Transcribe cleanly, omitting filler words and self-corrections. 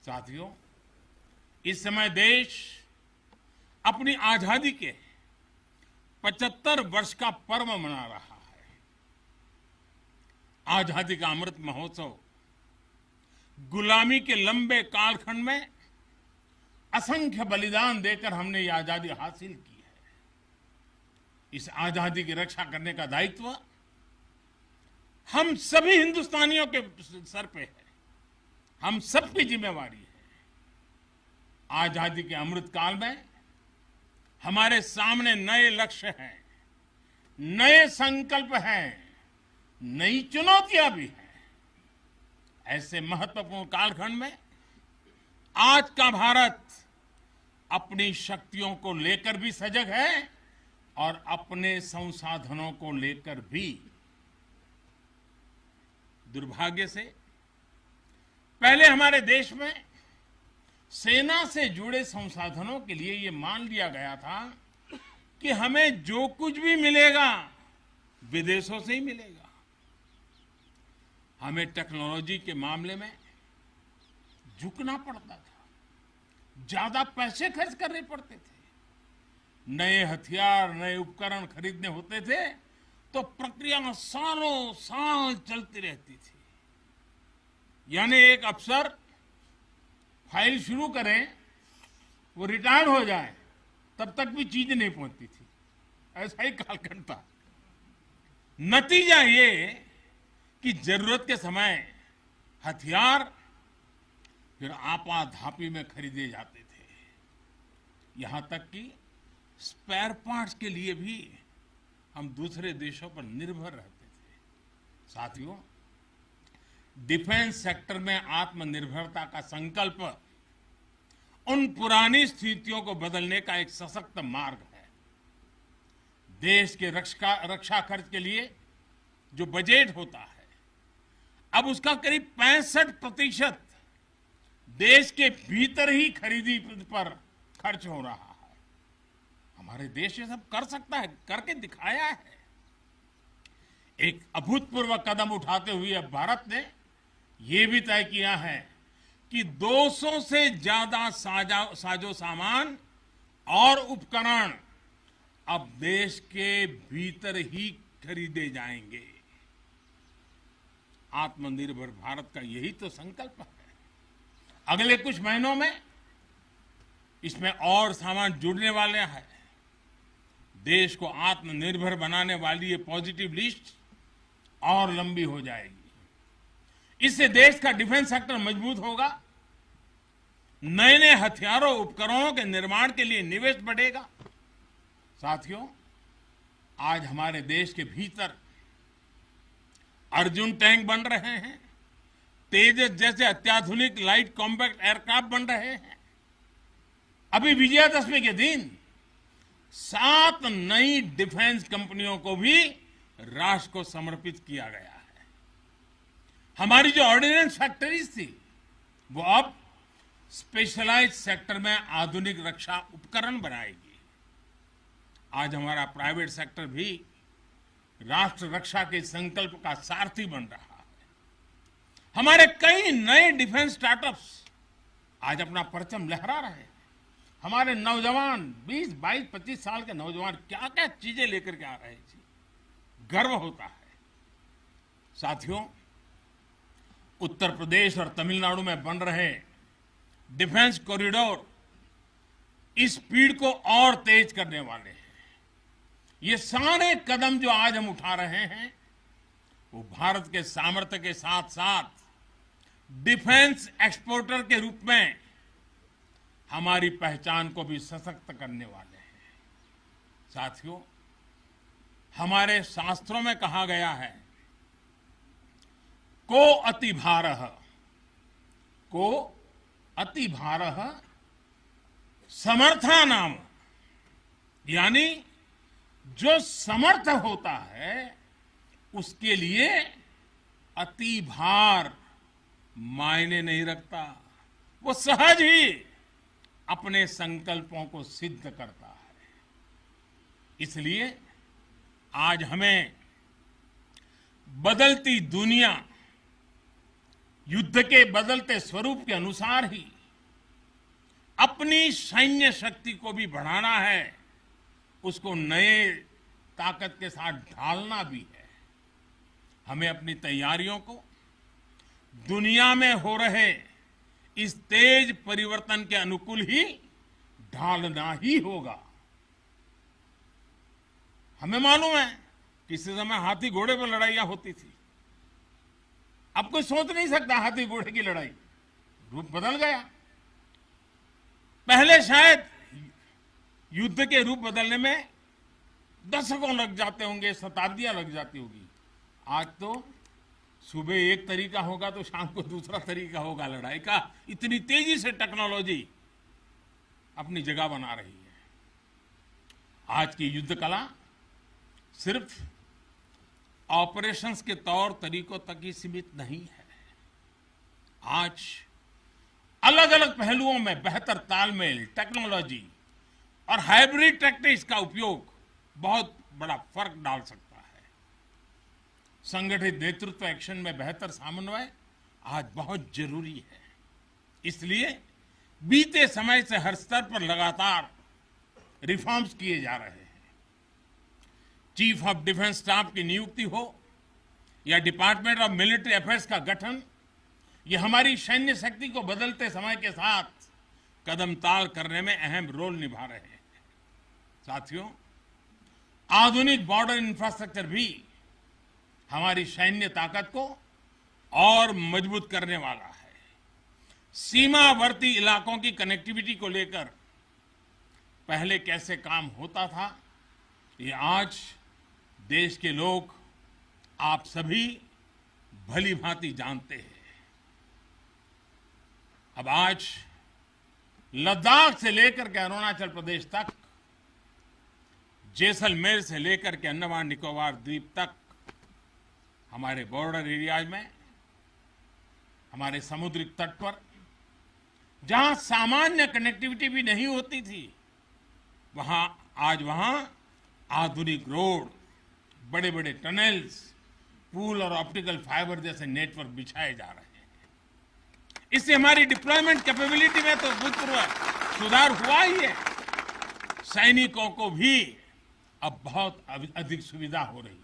साथियों, इस समय देश अपनी आजादी के 75 वर्ष का पर्व मना रहा है। आजादी का अमृत महोत्सव गुलामी के लंबे कालखंड में असंख्य बलिदान देकर हमने ये आजादी हासिल की है। इस आजादी की रक्षा करने का दायित्व हम सभी हिंदुस्तानियों के सर पे है। हम सबकी जिम्मेवारी है। आजादी के अमृत काल में हमारे सामने नए लक्ष्य हैं, नए संकल्प हैं, नई चुनौतियां भी हैं। ऐसे महत्वपूर्ण कालखंड में आज का भारत अपनी शक्तियों को लेकर भी सजग है और अपने संसाधनों को लेकर भी। दुर्भाग्य से पहले हमारे देश में सेना से जुड़े संसाधनों के लिए ये मान लिया गया था कि हमें जो कुछ भी मिलेगा विदेशों से ही मिलेगा। हमें टेक्नोलॉजी के मामले में झुकना पड़ता था, ज्यादा पैसे खर्च करने पड़ते थे। नए हथियार, नए उपकरण खरीदने होते थे तो प्रक्रिया सालों साल चलती रहती थी। यानी एक अफसर फाइल शुरू करें, वो रिटायर हो जाए, तब तक भी चीज नहीं पहुंचती थी। ऐसा ही कालखंड था। नतीजा ये कि जरूरत के समय हथियार फिर आपाधापी में खरीदे जाते थे। यहां तक कि स्पेयर पार्ट्स के लिए भी हम दूसरे देशों पर निर्भर रहते थे। साथियों, डिफेंस सेक्टर में आत्मनिर्भरता का संकल्प उन पुरानी स्थितियों को बदलने का एक सशक्त मार्ग है। देश के रक्षा खर्च के लिए जो बजट होता है, अब उसका करीब 65% देश के भीतर ही खरीदी पर खर्च हो रहा है। हमारे देश ये सब कर सकता है, करके दिखाया है। एक अभूतपूर्व कदम उठाते हुए अब भारत ने यह भी तय किया है कि 200 से ज्यादा साजो सामान और उपकरण अब देश के भीतर ही खरीदे जाएंगे। आत्मनिर्भर भारत का यही तो संकल्प है। अगले कुछ महीनों में इसमें और सामान जुड़ने वाले हैं। देश को आत्मनिर्भर बनाने वाली ये पॉजिटिव लिस्ट और लंबी हो जाएगी। इससे देश का डिफेंस सेक्टर मजबूत होगा, नए नए हथियारों उपकरणों के निर्माण के लिए निवेश बढ़ेगा। साथियों, आज हमारे देश के भीतर अर्जुन टैंक बन रहे हैं, तेजस जैसे अत्याधुनिक लाइट कॉम्पैक्ट एयरक्राफ्ट बन रहे हैं। अभी विजयादशमी के दिन 7 नई डिफेंस कंपनियों को भी राष्ट्र को समर्पित किया गया है। हमारी जो ऑर्डिनेंस फैक्ट्रीज थी, वो अब स्पेशलाइज्ड सेक्टर में आधुनिक रक्षा उपकरण बनाएगी। आज हमारा प्राइवेट सेक्टर भी राष्ट्र रक्षा के संकल्प का सारथी बन रहा है। हमारे कई नए डिफेंस स्टार्टअप्स आज अपना परचम लहरा रहे हैं। हमारे नौजवान 20, 22, 25 साल के नौजवान क्या क्या चीजें लेकर के आ रहे हैं, गर्व होता है। साथियों, उत्तर प्रदेश और तमिलनाडु में बन रहे डिफेंस कॉरिडोर इस स्पीड को और तेज करने वाले हैं। ये सारे कदम जो आज हम उठा रहे हैं, वो भारत के सामर्थ्य के साथ साथ डिफेंस एक्सपोर्टर के रूप में हमारी पहचान को भी सशक्त करने वाले हैं। साथियों, हमारे शास्त्रों में कहा गया है, को अति भारः समर्था नाम, यानी जो समर्थ होता है उसके लिए अति भार मायने नहीं रखता। वो सहज ही अपने संकल्पों को सिद्ध करता है। इसलिए आज हमें बदलती दुनिया युद्ध के बदलते स्वरूप के अनुसार ही अपनी सैन्य शक्ति को भी बढ़ाना है, उसको नए ताकत के साथ ढालना भी है। हमें अपनी तैयारियों को दुनिया में हो रहे इस तेज परिवर्तन के अनुकूल ही ढालना ही होगा। हमें मालूम है किसी समय हाथी घोड़े पर लड़ाइयां होती थी। अब कोई सोच नहीं सकता हाथी घोड़े की लड़ाई, रूप बदल गया। पहले शायद युद्ध के रूप बदलने में दशकों लग जाते होंगे, शताब्दियां लग जाती होगी। आज तो सुबह एक तरीका होगा तो शाम को दूसरा तरीका होगा लड़ाई का। इतनी तेजी से टेक्नोलॉजी अपनी जगह बना रही है। आज की युद्ध कला सिर्फ ऑपरेशंस के तौर तरीकों तक ही सीमित नहीं है। आज अलग अलग पहलुओं में बेहतर तालमेल, टेक्नोलॉजी और हाइब्रिड टैक्टिक्स का उपयोग बहुत बड़ा फर्क डाल सकता है। संगठित नेतृत्व एक्शन में बेहतर समन्वय आज बहुत जरूरी है। इसलिए बीते समय से हर स्तर पर लगातार रिफॉर्म्स किए जा रहे हैं। चीफ ऑफ डिफेंस स्टाफ की नियुक्ति हो या डिपार्टमेंट ऑफ मिलिट्री अफेयर्स का गठन, ये हमारी सैन्य शक्ति को बदलते समय के साथ कदम ताल करने में अहम रोल निभा रहे हैं। साथियों, आधुनिक बॉर्डर इंफ्रास्ट्रक्चर भी हमारी सैन्य ताकत को और मजबूत करने वाला है। सीमावर्ती इलाकों की कनेक्टिविटी को लेकर पहले कैसे काम होता था, ये आज देश के लोग, आप सभी भली भांति जानते हैं। अब आज लद्दाख से लेकर के अरुणाचल प्रदेश तक, जैसलमेर से लेकर के अंडमान निकोबार द्वीप तक, हमारे बॉर्डर एरियाज में, हमारे समुद्री तट पर जहां सामान्य कनेक्टिविटी भी नहीं होती थी, वहां आधुनिक रोड, बड़े बड़े टनल्स, पूल और ऑप्टिकल फाइबर जैसे नेटवर्क बिछाए जा रहे हैं। इससे हमारी डिप्लॉयमेंट कैपेबिलिटी में तो भूतपूर्व सुधार हुआ ही है। सैनिकों को भी अब बहुत अधिक सुविधा हो रही है।